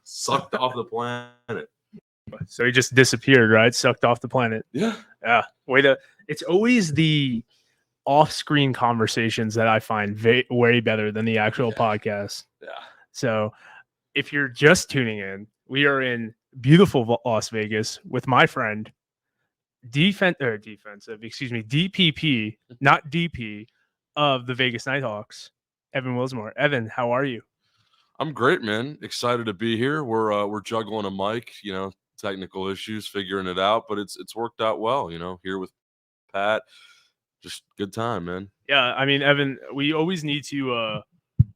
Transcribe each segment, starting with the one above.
sucked off the planet. So he just disappeared, right? Sucked off the planet. Yeah. Yeah. It's always the off-screen conversations that I find way better than the actual podcast. Yeah. So if you're just tuning in, we are in beautiful Las Vegas with my friend, DPP, not DP, of the Vegas Nighthawks, Evan Willsmore. Evan, how are you? I'm great, man. Excited to be here. We're juggling a mic, technical issues, figuring it out, but it's worked out well, here with Pat. Just good time, man. Yeah, I mean, Evan, we always need to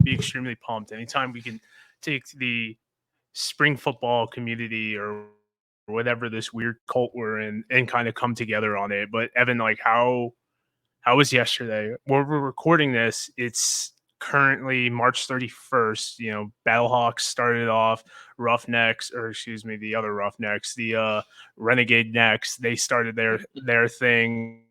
be extremely pumped anytime we can take the spring football community or whatever this weird cult we're in and kind of come together on it. But Evan, like how was yesterday? We're recording this. It's currently March 31st. Battlehawks started off, the other Roughnecks, the Renegade Necks. They started their thing.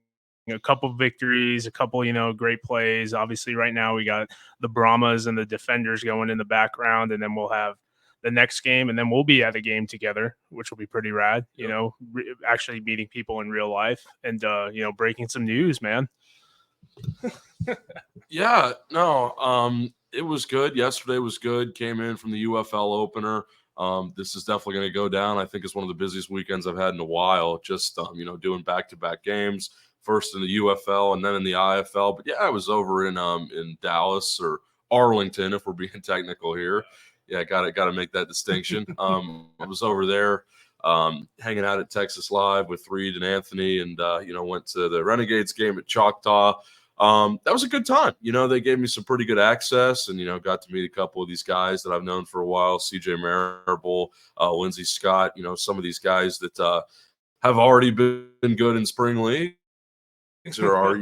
A couple victories, a couple, great plays. Obviously, right now we got the Brahmas and the Defenders going in the background, and then we'll have the next game, and then we'll be at a game together, which will be pretty rad. Yep. Actually meeting people in real life and breaking some news, man. Yeah, no, it was good. Yesterday was good. Came in from the UFL opener. This is definitely going to go down. I think it's one of the busiest weekends I've had in a while. Just doing back-to-back games. First in the UFL and then in the IFL. But yeah, I was over in Dallas or Arlington, if we're being technical here. Yeah, got to make that distinction. I was over there hanging out at Texas Live with Reed and Anthony, and went to the Renegades game at Choctaw. That was a good time. They gave me some pretty good access, and got to meet a couple of these guys that I've known for a while: CJ Marable, Lindsey Scott. Some of these guys that have already been good in spring league. Or are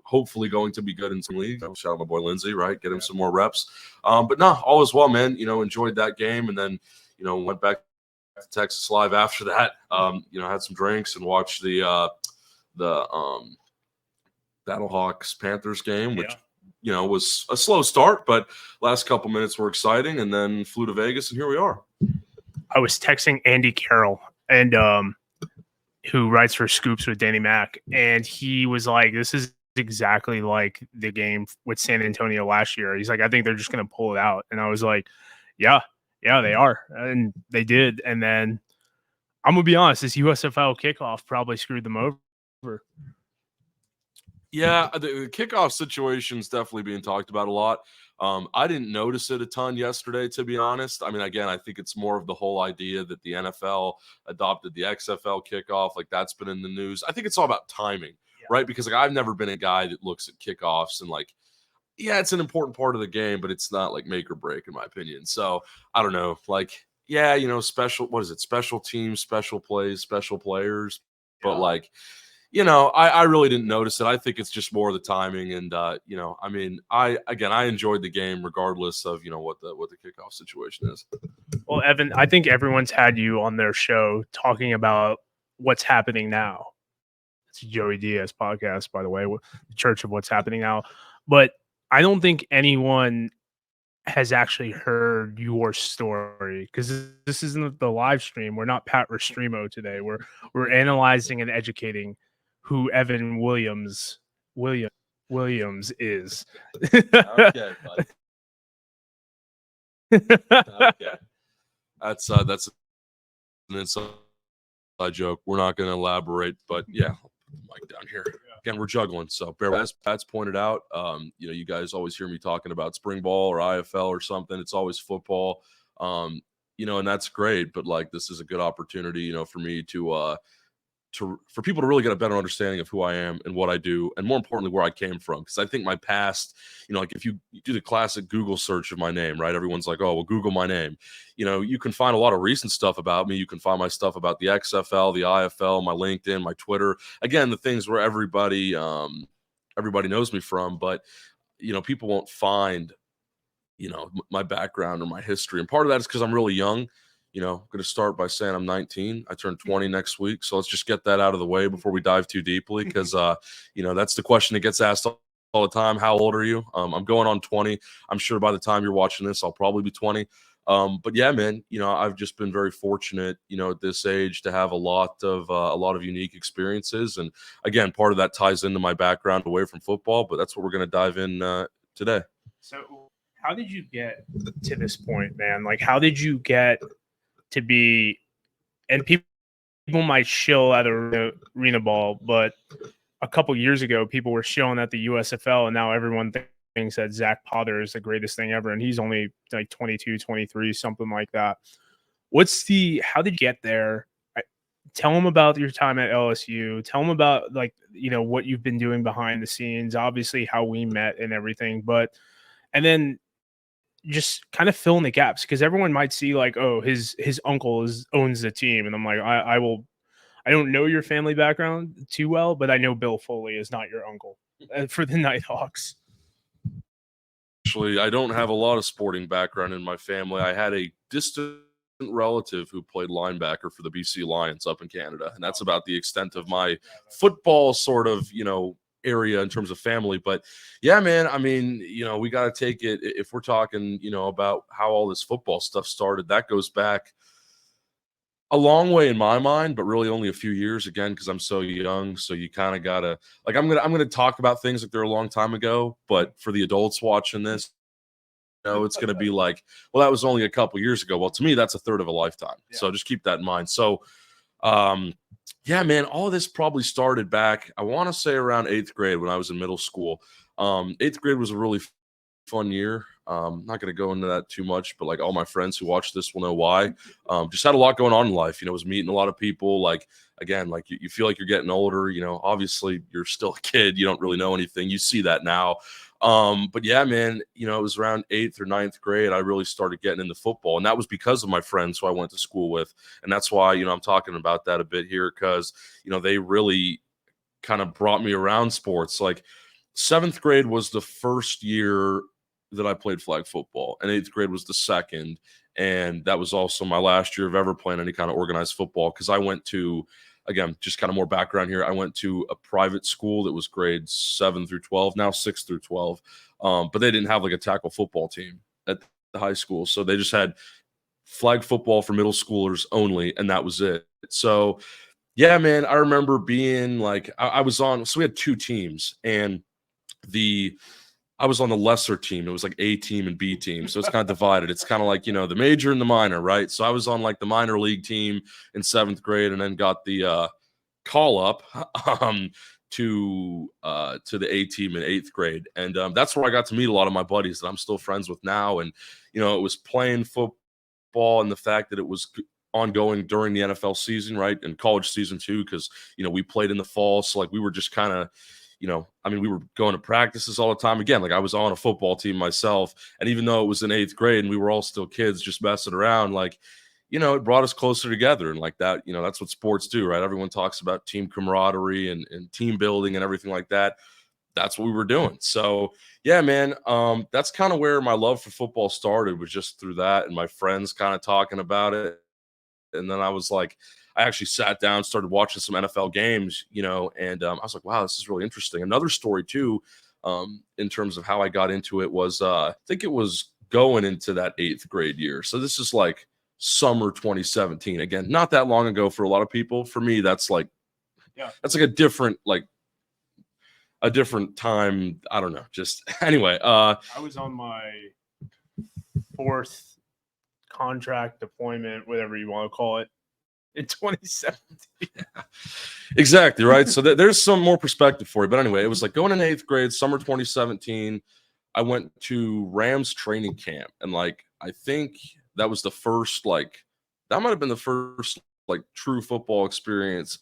hopefully going to be good in some leagues. Shout out my boy Lindsey, right? Get him some more reps. But no, all is well, man. Enjoyed that game, and then went back to Texas Live after that. Had some drinks and watched the Battlehawks Panthers game, which was a slow start, but last couple minutes were exciting, and then flew to Vegas, and here we are. I was texting Andy Carroll and who writes for Scoops with Danny Mac, and he was like, this is exactly like the game with San Antonio last year. He's like, I think they're just going to pull it out. And I was like, yeah, they are. And they did. And then I'm going to be honest, this USFL kickoff probably screwed them over. Yeah, the kickoff situation is definitely being talked about a lot. I didn't notice it a ton yesterday, to be honest. I mean, again, I think it's more of the whole idea that the NFL adopted the XFL kickoff. Like, that's been in the news. I think it's all about timing, right? Because I've never been a guy that looks at kickoffs and it's an important part of the game, but it's not like make or break, in my opinion. So I don't know. Special teams, special plays, special players. But I really didn't notice it. I think it's just more of the timing, and I enjoyed the game regardless of what the kickoff situation is. Well, Evan, I think everyone's had you on their show talking about what's happening now. It's Joey Diaz podcast, by the way, the Church of What's Happening Now. But I don't think anyone has actually heard your story, because this isn't the live stream. We're not Pat Restreamo today. We're analyzing and educating who Evan Williams is. Okay, buddy. Okay. That's an inside joke. We're not going to elaborate, but yeah, mic down here. Again, we're juggling, so bear with us. Pat's pointed out, you guys always hear me talking about spring ball or IFL or something. It's always football, and that's great. But this is a good opportunity, for me for people to really get a better understanding of who I am and what I do, and more importantly, where I came from. Because I think my past, if you do the classic Google search of my name, right? Everyone's like, oh, well, Google my name. You can find a lot of recent stuff about me. You can find my stuff about the XFL, the IFL, my LinkedIn, my Twitter. Again, the things where everybody knows me from, but, people won't find, my background or my history. And part of that is because I'm really young. I'm going to start by saying I'm 19. I turn 20 next week. So let's just get that out of the way before we dive too deeply, because, that's the question that gets asked all the time. How old are you? I'm going on 20. I'm sure by the time you're watching this, I'll probably be 20. But yeah, man, I've just been very fortunate, at this age to have a lot of unique experiences. And again, part of that ties into my background away from football, but that's what we're going to dive in today. So, how did you get to this point, man? Like, how did you get to be? And people might shill at a arena ball, but a couple years ago, people were shilling at the USFL, and now everyone thinks that Zach Potter is the greatest thing ever, and he's only like 22, 23, something like that. How did you get there? Tell them about your time at LSU. Tell them about what you've been doing behind the scenes, obviously how we met and everything, and then just kind of fill in the gaps, because everyone might see like, oh, his uncle owns the team, and I'm like, I don't know your family background too well, but I know Bill Foley is not your uncle for the Nighthawks. Actually, I don't have a lot of sporting background in my family. I had a distant relative who played linebacker for the BC Lions up in Canada, and that's about the extent of my football sort of, area in terms of family. But yeah, man, I mean, we got to take it, if we're talking, about how all this football stuff started, that goes back a long way in my mind, but really only a few years, again, because I'm so young. So you kind of gotta, like, I'm gonna talk about things like they're a long time ago, but for the adults watching this, it's gonna be like, well, that was only a couple years ago. Well, to me, that's a third of a lifetime. Yeah. So just keep that in mind. So yeah, man, all of this probably started back, I want to say around 8th grade when I was in middle school. 8th grade was a really fun year. Not going to go into that too much, but like all my friends who watch this will know why. Just had a lot going on in life. Was meeting a lot of people. Like, again, like you feel like you're getting older. Obviously you're still a kid. You don't really know anything. You see that now. But yeah, man, it was around 8th or 9th grade I really started getting into football, and that was because of my friends who I went to school with. And that's why, I'm talking about that a bit here, because, they really kind of brought me around sports. Like 7th grade was the first year that I played flag football, and 8th grade was the second. And that was also my last year of ever playing any kind of organized football, because I went to, again, just kind of more background here, I went to a private school that was grades 7 through 12, now 6 through 12. But they didn't have like a tackle football team at the high school. So they just had flag football for middle schoolers only, and that was it. So yeah, man, I remember being like, I was on, so we had 2 teams, and I was on the lesser team. It was like A team and B team. So it's kind of divided. It's kind of like, the major and the minor, right? So I was on like the minor league team in 7th grade, and then got the call up to the A team in 8th grade. And that's where I got to meet a lot of my buddies that I'm still friends with now. And, it was playing football, and the fact that it was ongoing during the NFL season, right? And college season too, because, we played in the fall. So like we were just kind of, we were going to practices all the time. Again, like I was on a football team myself. And even though it was in 8th grade and we were all still kids just messing around, like, it brought us closer together. And like that, that's what sports do, right? Everyone talks about team camaraderie and team building and everything like that. That's what we were doing. So yeah, man, that's kind of where my love for football started, was just through that and my friends kind of talking about it. And then I was like, I actually sat down, started watching some NFL games, and I was like, wow, this is really interesting. Another story too, in terms of how I got into it was, I think it was going into that 8th grade year. So this is like summer 2017. Again, not that long ago for a lot of people. For me, that's like, that's like a different time. I don't know. Just anyway. I was on my 4th contract deployment, whatever you want to call it, in 2017. Yeah, exactly, right? So there's some more perspective for you. But anyway, it was like going in 8th grade, summer 2017. I went to Rams training camp, and like I think that was the first, like, that might have been the first like true football experience,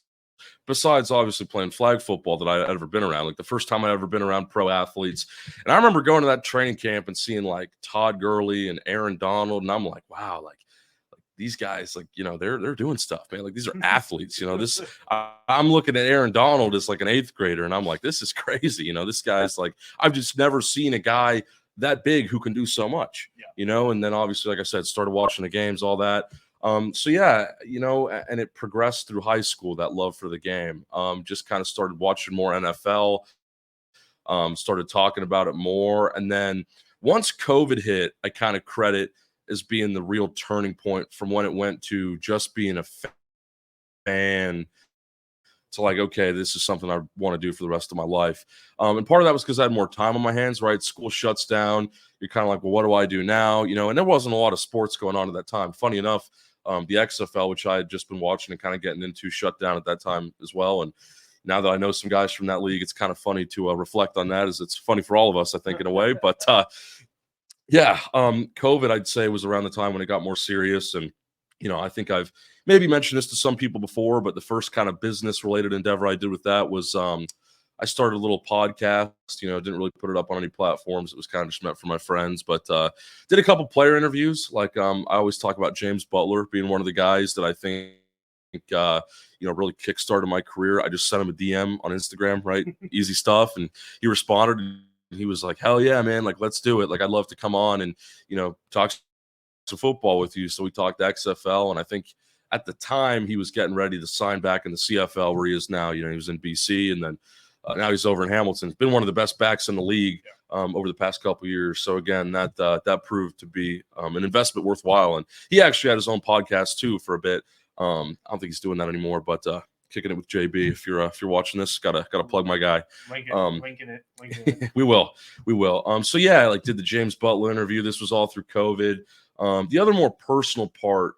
besides obviously playing flag football, that I had ever been around. Like the first time I ever been around pro athletes. And I remember going to that training camp and seeing like Todd Gurley and Aaron Donald, and I'm like, wow, like these guys, like, they're doing stuff, man. Like these are athletes, this, I'm looking at Aaron Donald as like an 8th grader, and I'm like, this is crazy. This guy's like, I've just never seen a guy that big who can do so much, and then obviously, like I said, started watching the games, all that. So yeah, and it progressed through high school, that love for the game. Just kind of started watching more NFL, started talking about it more. And then once COVID hit, I kind of credit as being the real turning point from when it went to just being a fan to like, okay, this is something I want to do for the rest of my life. And part of that was because I had more time on my hands, right? School shuts down. You're kind of like, well, what do I do now? And there wasn't a lot of sports going on at that time. Funny enough, the XFL, which I had just been watching and kind of getting into, shut down at that time as well. And now that I know some guys from that league, it's kind of funny to reflect on that, as it's funny for all of us, I think, in a way. But COVID, I'd say, was around the time when it got more serious. And, I think I've maybe mentioned this to some people before, but the first kind of business related endeavor I did with that was I started a little podcast. Didn't really put it up on any platforms. It was kind of just meant for my friends, but did a couple player interviews. Like I always talk about James Butler being one of the guys that I think really kickstarted my career. I just sent him a DM on Instagram, right? Easy stuff. And he responded, and he was like, hell yeah, man. Like, let's do it. Like, I'd love to come on and, talk some football with you. So we talked XFL. And I think at the time he was getting ready to sign back in the CFL where he is now. He was in BC, and then now he's over in Hamilton. He's been one of the best backs in the league over the past couple of years. So again, that proved to be an investment worthwhile. And he actually had his own podcast too for a bit. I don't think he's doing that anymore, but kicking it with JB. If you're watching this, gotta plug my guy. Linking it. We will. So yeah, I did the James Butler interview. This was all through COVID. The other more personal part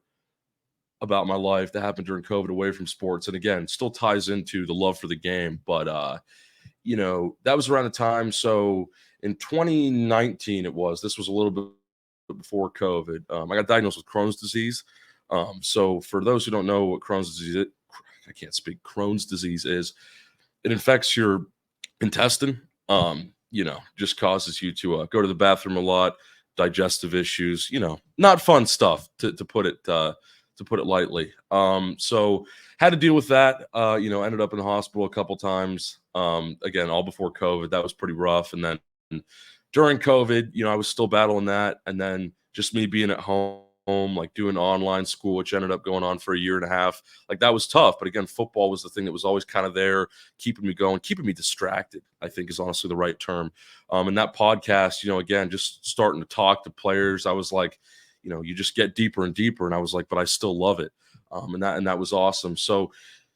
about my life that happened during COVID away from sports, and again, still ties into the love for the game, but that was around the time. So in 2019, this was a little bit before COVID. I got diagnosed with Crohn's disease. So for those who don't know what Crohn's disease is, I can't speak. Crohn's disease is, it infects your intestine. Just causes you to go to the bathroom a lot, digestive issues. Not fun stuff to put it lightly. So had to deal with that. Ended up in the hospital a couple times. Again, all before COVID. That was pretty rough. And then during COVID, I was still battling that. And then just me being at home, like doing online school, which ended up going on for a year and a half. Like, that was tough. But again, football was the thing that was always kind of there, keeping me going, keeping me distracted, I think is honestly the right term. And that podcast, again, just starting to talk to players, I was like, you just get deeper and deeper. And I was like, but I still love it. And that was awesome. So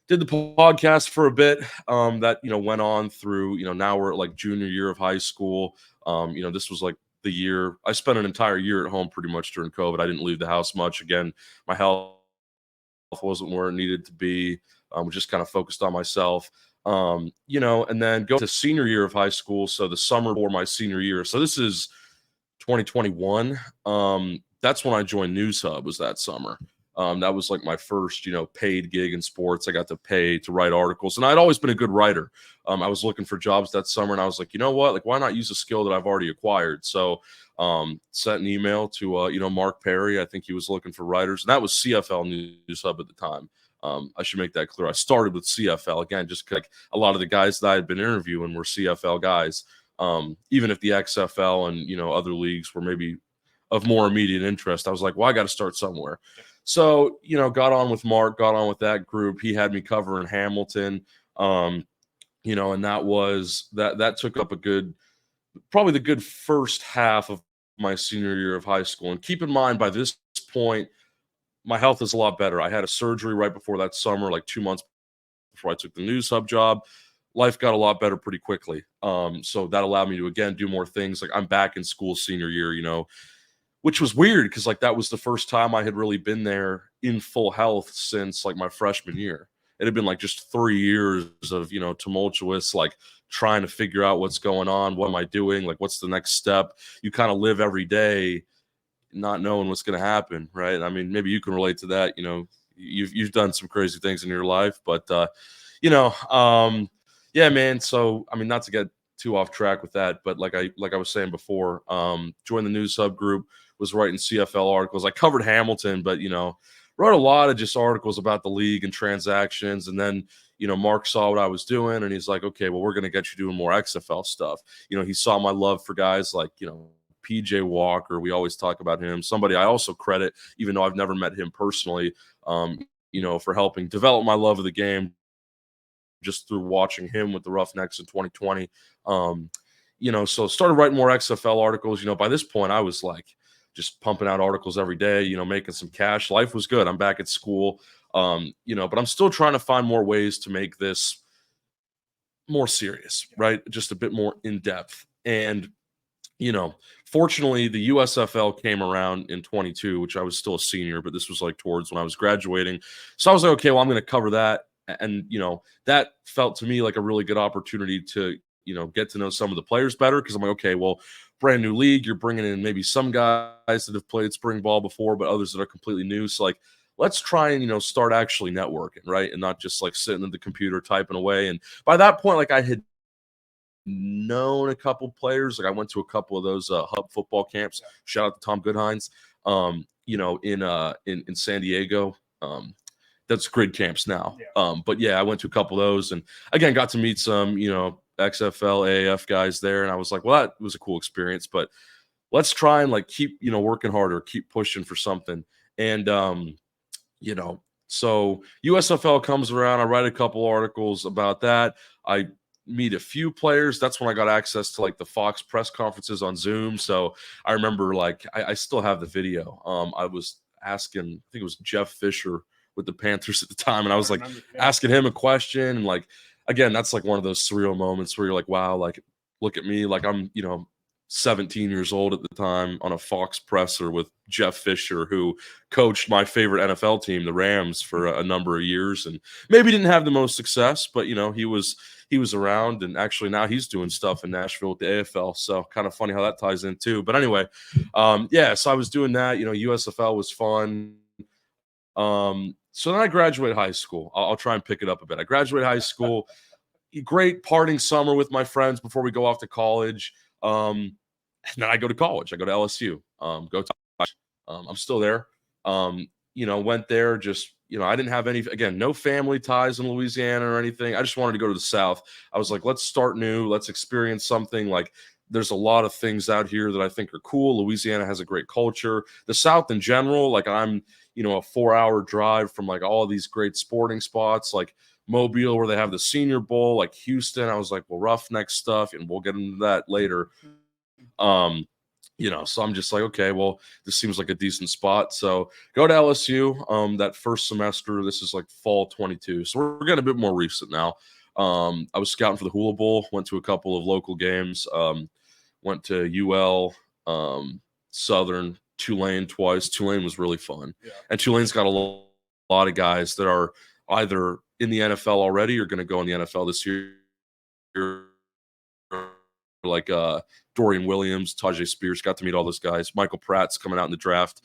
did the podcast for a bit. That, went on through, now we're at like junior year of high school. This was like the year I spent an entire year at home pretty much during COVID. I didn't leave the house much. Again, my health wasn't where it needed to be. Was just kind of focused on myself. And then go to senior year of high school. So the summer before my senior year. So this is 2021. That's when I joined News Hub, was that summer. That was like my first, paid gig in sports. I got to pay to write articles, and I'd always been a good writer. I was looking for jobs that summer, and I was like, you know what? Like, why not use a skill that I've already acquired? So, sent an email to, Mark Perry. I think he was looking for writers, and that was CFL News Hub at the time. I should make that clear. I started with CFL again, just like a lot of the guys that I had been interviewing were CFL guys. Even if the XFL and, other leagues were maybe of more immediate interest, I was like, well, I got to start somewhere. So, got on with Mark, got on with that group. He had me covering Hamilton, and that took up probably the good first half of my senior year of high school. And keep in mind, by this point, my health is a lot better. I had a surgery right before that summer, like 2 months before I took the News Hub job. Life got a lot better pretty quickly. So that allowed me to, again, do more things. Like, I'm back in school senior year, which was weird because like that was the first time I had really been there in full health since like my freshman year. It had been like just 3 years of, tumultuous, like trying to figure out what's going on. What am I doing? Like, what's the next step? You kind of live every day not knowing what's going to happen. Right. I mean, maybe you can relate to that. You've done some crazy things in your life, but yeah, man. So, I mean, not to get too off track with that, but like I was saying before, joined the News Hub group, was writing CFL articles. I covered Hamilton, but, wrote a lot of just articles about the league and transactions. And then, Mark saw what I was doing, and he's like, okay, well, we're going to get you doing more XFL stuff. He saw my love for guys like, PJ Walker. We always talk about him. Somebody I also credit, even though I've never met him personally, for helping develop my love of the game just through watching him with the Roughnecks in 2020. So started writing more XFL articles. By this point I was like just pumping out articles every day, making some cash. Life was good. I'm back at school, but I'm still trying to find more ways to make this more serious, right? Just a bit more in depth. And, fortunately, the USFL came around in 22, which I was still a senior, but this was like towards when I was graduating. So I was like, okay, well, I'm going to cover that. And, that felt to me like a really good opportunity to, get to know some of the players better. Cause I'm like, okay, well, brand new league, you're bringing in maybe some guys that have played spring ball before, but others that are completely new. So like, let's try and, start actually networking, right? And not just like sitting at the computer typing away. And by that point, like I had known a couple players. Like I went to a couple of those hub football camps. Shout out to Tom Goodhines, in San Diego. That's grid camps now. But yeah, I went to a couple of those and again got to meet some, XFL, AAF guys there. And I was like, well, that was a cool experience, but let's try and like keep, working harder, keep pushing for something. And so USFL comes around. I write a couple articles about that. I meet a few players. That's when I got access to like the Fox press conferences on Zoom. So I remember like I still have the video. I was asking, I think it was Jeff Fisher with the Panthers at the time, and I was like asking him a question. And like again, that's like one of those surreal moments where you're like, wow, like look at me, like I'm 17 years old at the time on a Fox presser with Jeff Fisher, who coached my favorite NFL team, the Rams, for a number of years, and maybe didn't have the most success, but he was around, and actually now he's doing stuff in Nashville with the AFL. So kind of funny how that ties in too. But anyway, so I was doing that. USFL was fun. So then I graduated high school. I'll try and pick it up a bit. I graduated high school. Great parting summer with my friends before we go off to college. And then I go to college. I go to LSU. I'm still there. Went there just, I didn't have no family ties in Louisiana or anything. I just wanted to go to the South. I was like, let's start new. Let's experience something. Like there's a lot of things out here that I think are cool. Louisiana has a great culture. The South in general, like I'm, a 4-hour drive from like all of these great sporting spots, like Mobile, where they have the Senior Bowl, like Houston. I was like, well, Roughneck stuff, and we'll get into that later. So I'm just like, okay, well, this seems like a decent spot. So go to LSU. That first semester, this is like fall 22. So we're getting a bit more recent now. I was scouting for the Hula Bowl, went to a couple of local games, went to UL, Southern, Tulane twice. Tulane was really fun. Yeah. And Tulane's got a lot of guys that are either in the NFL already or going to go in the NFL this year. Like Dorian Williams, Tajay Spears, got to meet all those guys. Michael Pratt's coming out in the draft.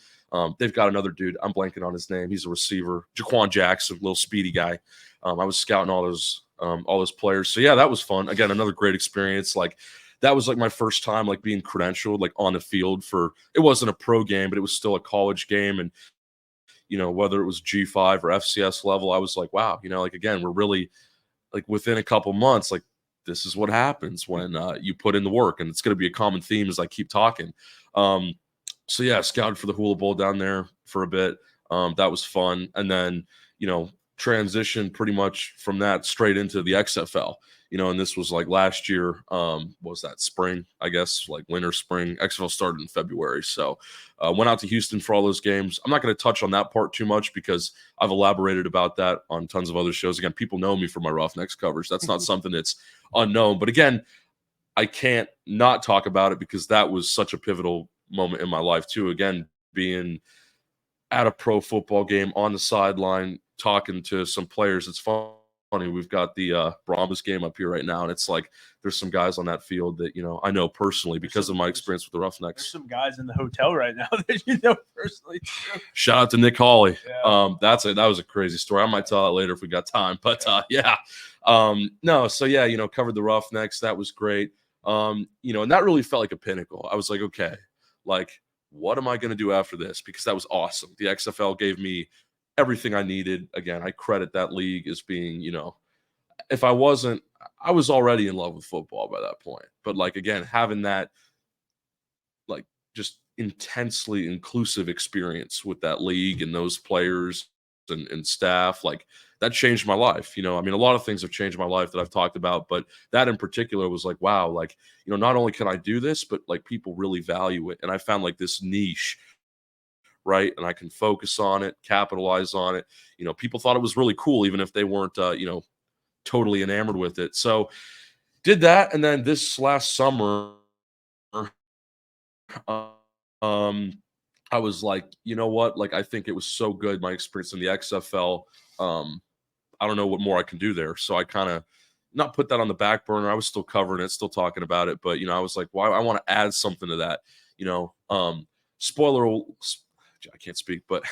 They've got another dude. I'm blanking on his name. He's a receiver. Jaquan Jackson, little speedy guy. I was scouting all those players. So yeah, that was fun. Again, another great experience. Like that was like my first time like being credentialed like on the field for. It wasn't a pro game, but it was still a college game. And whether it was G5 or FCS level, I was like, wow. Like again, we're really like within a couple months, like. This is what happens when you put in the work, and it's going to be a common theme as I keep talking. So yeah, scouted for the Hula Bowl down there for a bit. That was fun. And then, transitioned pretty much from that straight into the XFL, and this was like last year, what was that, spring, I guess, like winter, spring. XFL started in February. So went out to Houston for all those games. I'm not going to touch on that part too much because I've elaborated about that on tons of other shows. Again, people know me for my Roughnecks coverage. That's not something that's unknown. But again, I can't not talk about it because that was such a pivotal moment in my life too. Again, being at a pro football game on the sideline, talking to some players. It's funny. We've got the Brahmas game up here right now, and it's like there's some guys on that field that I know personally because of my experience with the Roughnecks. There's some guys in the hotel right now that you know personally too. Shout out to Nick Hawley. Yeah. That was a crazy story. I might tell that later if we got time. But no. So yeah, covered the Roughnecks. That was great. And that really felt like a pinnacle. I was like, okay, like what am I going to do after this? Because that was awesome. The XFL gave me everything I needed. Again, I credit that league as being, if I wasn't, I was already in love with football by that point. But like, again, having that like just intensely inclusive experience with that league and those players and staff, like that changed my life. I mean, a lot of things have changed my life that I've talked about, but that in particular was like, wow, like, not only can I do this, but like people really value it. And I found like this niche, right? And I can focus on it, capitalize on it. People thought it was really cool, even if they weren't, totally enamored with it. So did that. And then this last summer, um, I was like, you know what? Like, I think it was so good, my experience in the XFL. I don't know what more I can do there. So I kind of not put that on the back burner. I was still covering it, still talking about it, but I was like, well, I want to add something to that. Spoiler, I can't speak, but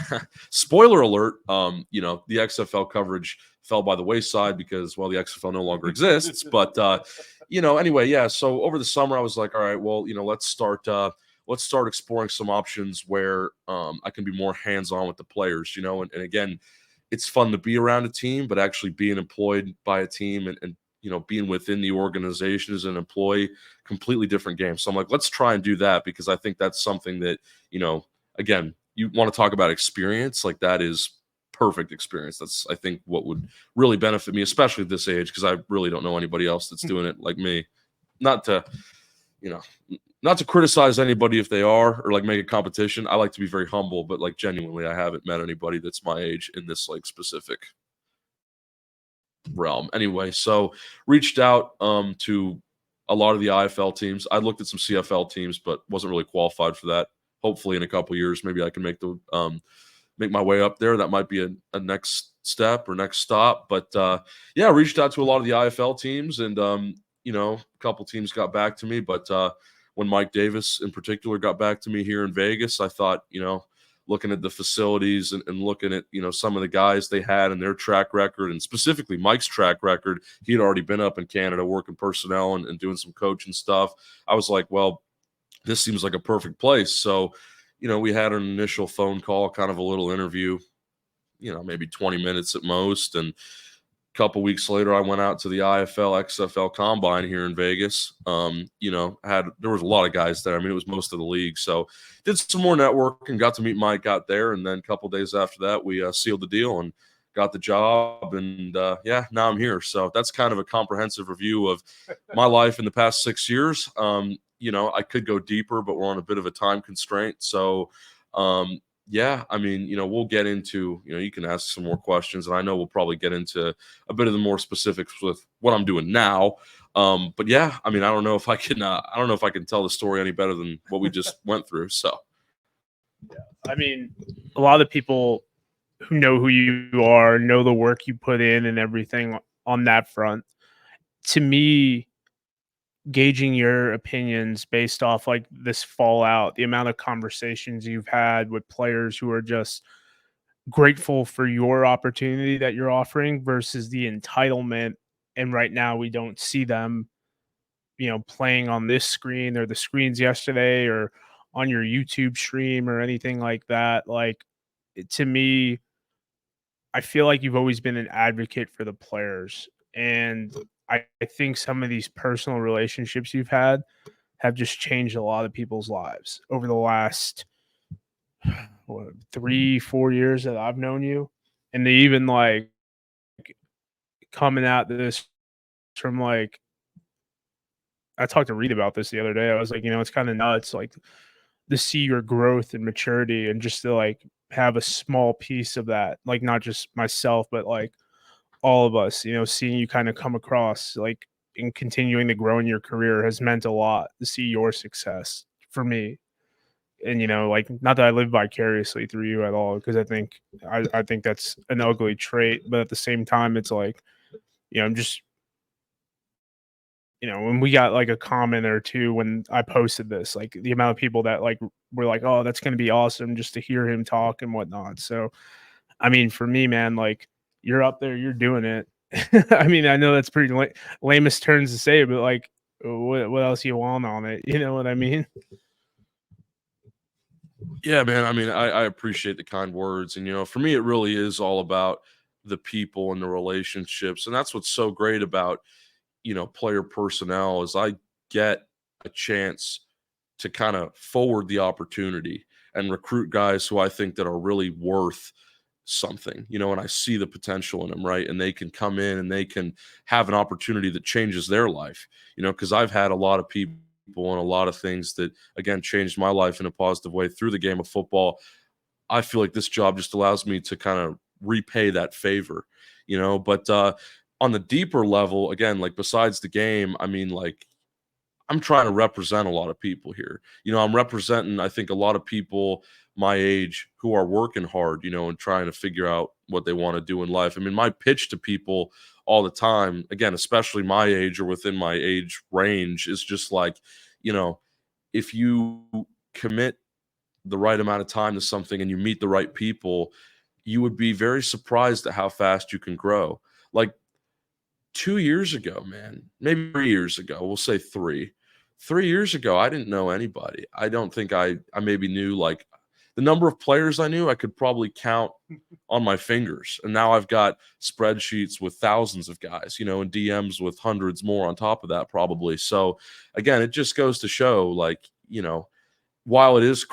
spoiler alert. The XFL coverage fell by the wayside because, well, the XFL no longer exists. But anyway, yeah. So over the summer, I was like, all right, well, let's start exploring some options where I can be more hands-on with the players. And again, it's fun to be around a team, but actually being employed by a team and being within the organization as an employee, completely different game. So I'm like, let's try and do that, because I think that's something that, again, you want to talk about experience, like that is perfect experience. That's, I think, what would really benefit me, especially at this age, because I really don't know anybody else that's doing it like me. Not to, not to criticize anybody if they are, or like make a competition. I like to be very humble, but like genuinely, I haven't met anybody that's my age in this like specific realm. Anyway, so reached out to a lot of the IFL teams. I looked at some CFL teams, but wasn't really qualified for that. Hopefully, in a couple years, maybe I can make my way up there. That might be a next step or next stop. But yeah, I reached out to a lot of the IFL teams, and a couple teams got back to me. But when Mike Davis in particular got back to me here in Vegas, I thought, looking at the facilities and looking at, some of the guys they had and their track record, and specifically Mike's track record, he had already been up in Canada working personnel and doing some coaching stuff. I was like, well, this seems like a perfect place. So, we had an initial phone call, kind of a little interview, maybe 20 minutes at most. And couple weeks later, I went out to the IFL XFL combine here in Vegas. There was a lot of guys there. I mean, it was most of the league. So did some more networking, got to meet Mike out there. And then a couple days after that, we sealed the deal and got the job. And yeah, now I'm here. So that's kind of a comprehensive review of my life in the past 6 years. I could go deeper, but we're on a bit of a time constraint. So yeah, I mean, we'll get into, you can ask some more questions, and I know we'll probably get into a bit of the more specifics with what I'm doing now. But yeah, I mean, I don't know if I can tell the story any better than what we just went through. So, yeah, I mean, a lot of people who know who you are, know the work you put in and everything on that front. To me, gauging your opinions based off like this fallout, the amount of conversations you've had with players who are just grateful for your opportunity that you're offering versus the entitlement. And right now we don't see them, playing on this screen or the screens yesterday or on your YouTube stream or anything like that. Like, to me, I feel like you've always been an advocate for the players. And I think some of these personal relationships you've had have just changed a lot of people's lives over the last 3-4 years that I've known you. And they even like coming at this from like, I talked to Reed about this the other day. I was like, it's kind of nuts, like to see your growth and maturity and just to like have a small piece of that, like not just myself, but like all of us, seeing you kind of come across like and continuing to grow in your career has meant a lot to see your success for me. And like, not that I live vicariously through you at all, because I think that's an ugly trait, but at the same time, it's like, I'm just, when we got like a comment or two when I posted this, like the amount of people that like were like, oh, that's going to be awesome just to hear him talk and whatnot. So, I mean, for me, man, like you're up there, you're doing it. I mean, I know that's pretty lamest terms to say, but like, what else you want on it? You know what I mean? yeah, man, I mean, I appreciate the kind words. And, for me, it really is all about the people and the relationships. And that's what's so great about, player personnel is I get a chance to kind of forward the opportunity and recruit guys who I think that are really worth something, and I see the potential in them, right? And they can come in and they can have an opportunity that changes their life, because I've had a lot of people and a lot of things that, again, changed my life in a positive way through the game of football. I feel like this job just allows me to kind of repay that favor, but on the deeper level, again, like besides the game, I mean, like, I'm trying to represent a lot of people here. I'm representing, I think, a lot of people my age who are working hard, and trying to figure out what they want to do in life. I mean, my pitch to people all the time, again, especially my age or within my age range, is just like, if you commit the right amount of time to something and you meet the right people, you would be very surprised at how fast you can grow. Like 2 years ago, man, maybe 3 years ago, we'll say 3. 3 years ago, I didn't know anybody. I don't think I maybe knew, like, the number of players I knew, I could probably count on my fingers. And now I've got spreadsheets with thousands of guys, and DMs with hundreds more on top of that probably. So again, it just goes to show, like, while it is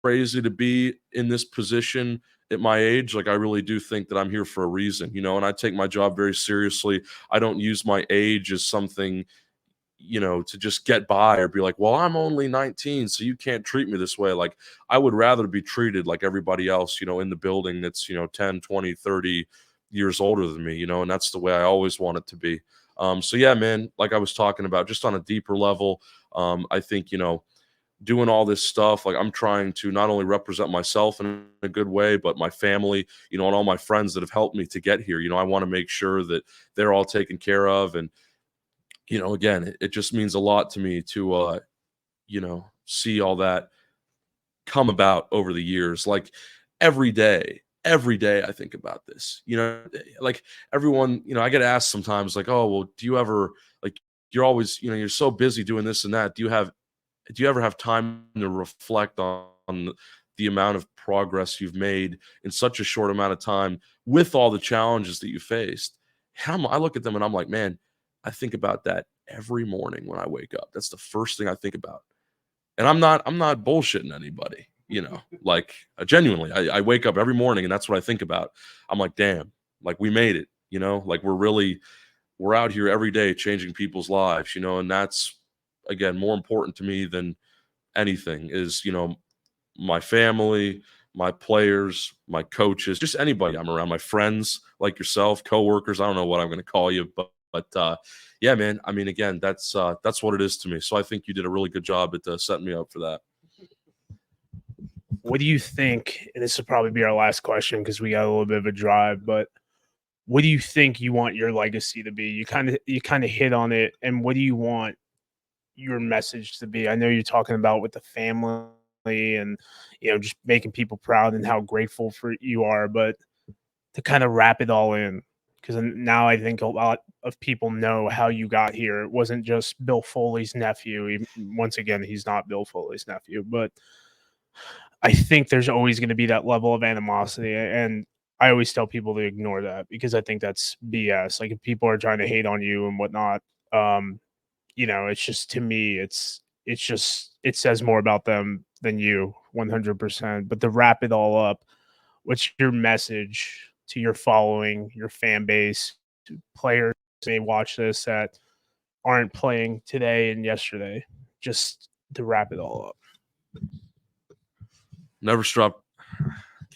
crazy to be in this position at my age, like, I really do think that I'm here for a reason, and I take my job very seriously. I don't use my age as something, to just get by or be like, well, I'm only 19, so you can't treat me this way. Like, I would rather be treated like everybody else, in the building that's, 10, 20, 30 years older than me, and that's the way I always want it to be. So yeah, man, like I was talking about, just on a deeper level, I think, doing all this stuff, like, I'm trying to not only represent myself in a good way, but my family, and all my friends that have helped me to get here. I want to make sure that they're all taken care of. And, again, it just means a lot to me to, see all that come about over the years. Like, every day, I think about this, like, everyone, I get asked sometimes, like, oh, well, do you ever, like, you're always, you're so busy doing this and that. Do you ever have time to reflect on the amount of progress you've made in such a short amount of time with all the challenges that you faced? I look at them and I'm like, man, I think about that every morning when I wake up. That's the first thing I think about. And I'm not bullshitting anybody, like, genuinely, I wake up every morning and that's what I think about. I'm like, damn, like, we made it, like, we're out here every day changing people's lives, and that's, again, more important to me than anything is, my family, my players, my coaches, just anybody I'm around, my friends like yourself, coworkers. I don't know what I'm going to call you, but yeah, man. I mean, again, that's what it is to me. So I think you did a really good job at setting me up for that. What do you think? And this will probably be our last question because we got a little bit of a drive, but what do you think you want your legacy to be? You kind of hit on it. And what do you want your message to be? I know you're talking about with the family and, just making people proud and how grateful for you are, but to kind of wrap it all in, because now I think a lot of people know how you got here. It wasn't just Bill Foley's nephew. Once again, he's not Bill Foley's nephew, but I think there's always going to be that level of animosity. And I always tell people to ignore that because I think that's BS. Like, if people are trying to hate on you and whatnot, it's just, to me, it says more about them than you 100%. But to wrap it all up, what's your message to your following, your fan base, players may watch this that aren't playing today and yesterday, just to wrap it all up? Never stop.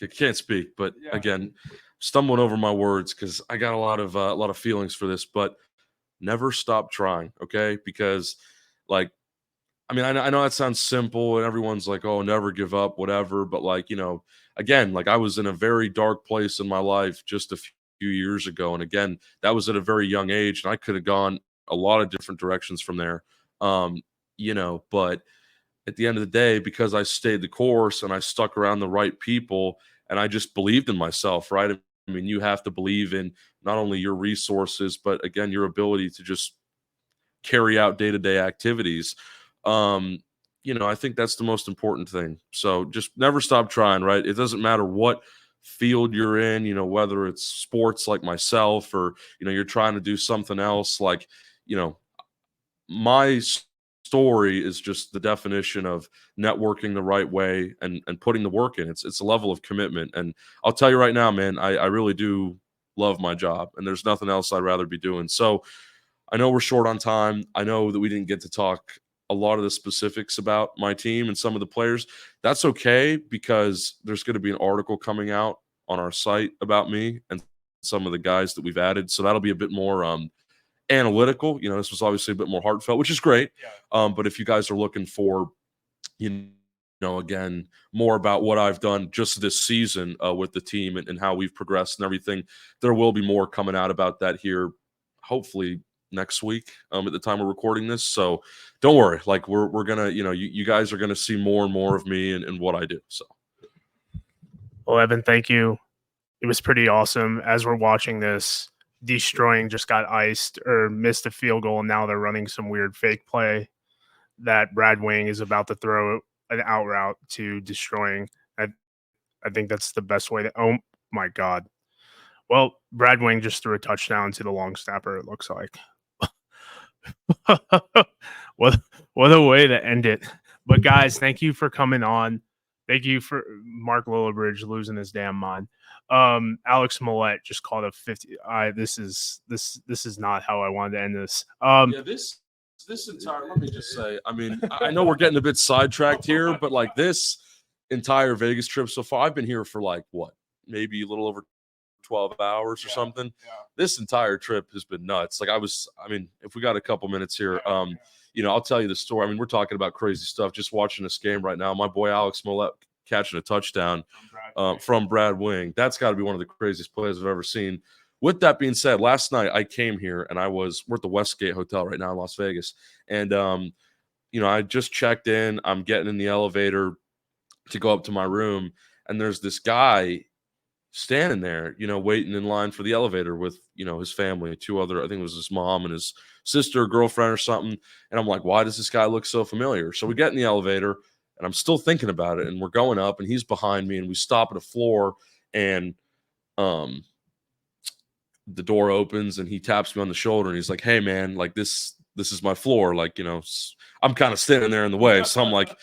I can't speak, but again, stumbling over my words because I got a lot of feelings for this, but never stop trying. Okay. Because, like, I mean, I know that sounds simple and everyone's like, oh, never give up, whatever. But, like, again, like, I was in a very dark place in my life just a few years ago. And again, that was at a very young age and I could have gone a lot of different directions from there. But at the end of the day, because I stayed the course and I stuck around the right people and I just believed in myself, right? I mean, you have to believe in not only your resources, but again, your ability to just carry out day-to-day activities. I think that's the most important thing. So just never stop trying, right? It doesn't matter what field you're in, whether it's sports like myself or, you're trying to do something else. Like, my story is just the definition of networking the right way and putting the work in. It's a level of commitment. And I'll tell you right now, man, I really do love my job, and there's nothing else I'd rather be doing. So I know we're short on time. I know that we didn't get to talk a lot of the specifics about my team and some of the players. That's okay, because there's going to be an article coming out on our site about me and some of the guys that we've added. So that'll be a bit more analytical. This was obviously a bit more heartfelt, which is great. But if you guys are looking for, again, more about what I've done just this season with the team and how we've progressed and everything, there will be more coming out about that here, hopefully next week at the time we're recording this. So don't worry, like we're gonna, you guys are gonna see more and more of me and what I do. So, well, Evan, thank you. It was pretty awesome. As we're watching this, Destroying just got iced or missed a field goal, and now they're running some weird fake play that Brad Wing is about to throw an out route to Destroying. I think that's the best way to. Oh my God! Well, Brad Wing just threw a touchdown to the long snapper. It looks like. what a way to end it. But guys, thank you for coming on. Thank you for Mark Lillibridge losing his damn mind. Alex Millette just called a 50. This is not how I wanted to end this. This entire, let me just say, I mean, I know we're getting a bit sidetracked here, but like this entire Vegas trip so far, I've been here for like what, maybe a little over 12 hours or something. This entire trip has been nuts. Like if we got a couple minutes here, I'll tell you the story. I mean, we're talking about crazy stuff. Just watching this game right now, my boy Alex Millette catching a touchdown from Brad Wing. That's got to be one of the craziest plays I've ever seen. With that being said, last night I came here and we're at the Westgate Hotel right now in Las Vegas. And, I just checked in. I'm getting in the elevator to go up to my room. And there's this guy standing there, waiting in line for the elevator with, his family, two other, I think it was his mom and his sister, girlfriend or something. And I'm like, why does this guy look so familiar? So we get in the elevator and I'm still thinking about it. And we're going up and he's behind me and we stop at a floor and, the door opens and he taps me on the shoulder and he's like, hey man, like this is my floor. Like, I'm kind of standing there in the way. So I'm like,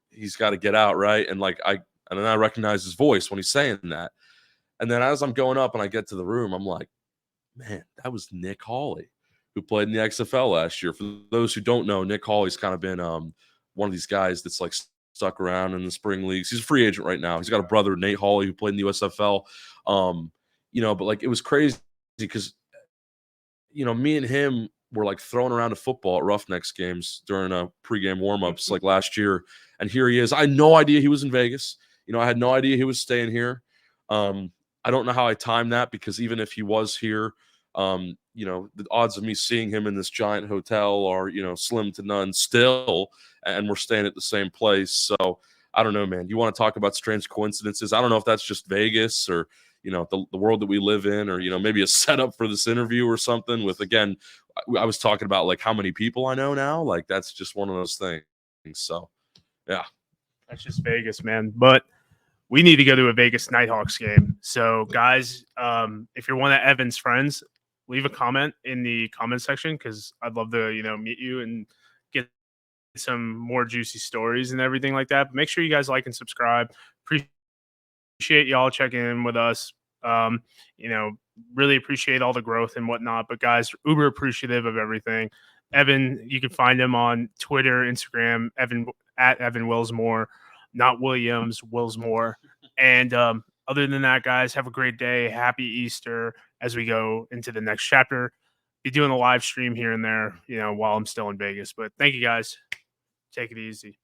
he's got to get out. Right. And like, and then I recognize his voice when he's saying that. And then as I'm going up and I get to the room, I'm like, man, that was Nick Hawley, who played in the XFL last year. For those who don't know, Nick Hawley's kind of been one of these guys that's like stuck around in the spring leagues. He's a free agent right now. He's got a brother, Nate Hawley, who played in the USFL. But like it was crazy because, me and him were like throwing around a football at Roughnecks games during pregame warmups like last year. And here he is. I had no idea he was in Vegas. I had no idea he was staying here. I don't know how I timed that because even if he was here, the odds of me seeing him in this giant hotel are, slim to none still. And we're staying at the same place. So I don't know, man. You want to talk about strange coincidences? I don't know if that's just Vegas or, the world that we live in or, maybe a setup for this interview or something with, again, I was talking about like how many people I know now. Like that's just one of those things. So, yeah. That's just Vegas, man. But we need to go to a Vegas Nighthawks game. So, guys, if you're one of Evan's friends, leave a comment in the comment section because I'd love to, meet you and get some more juicy stories and everything like that. But make sure you guys like and subscribe. Appreciate y'all checking in with us. Really appreciate all the growth and whatnot. But, guys, uber appreciative of everything. Evan, you can find him on Twitter, Instagram, at Evan Willsmore. Not Williams, Willsmore. And other than that, guys, have a great day. Happy Easter as we go into the next chapter. Be doing a live stream here and there, while I'm still in Vegas. But thank you, guys. Take it easy.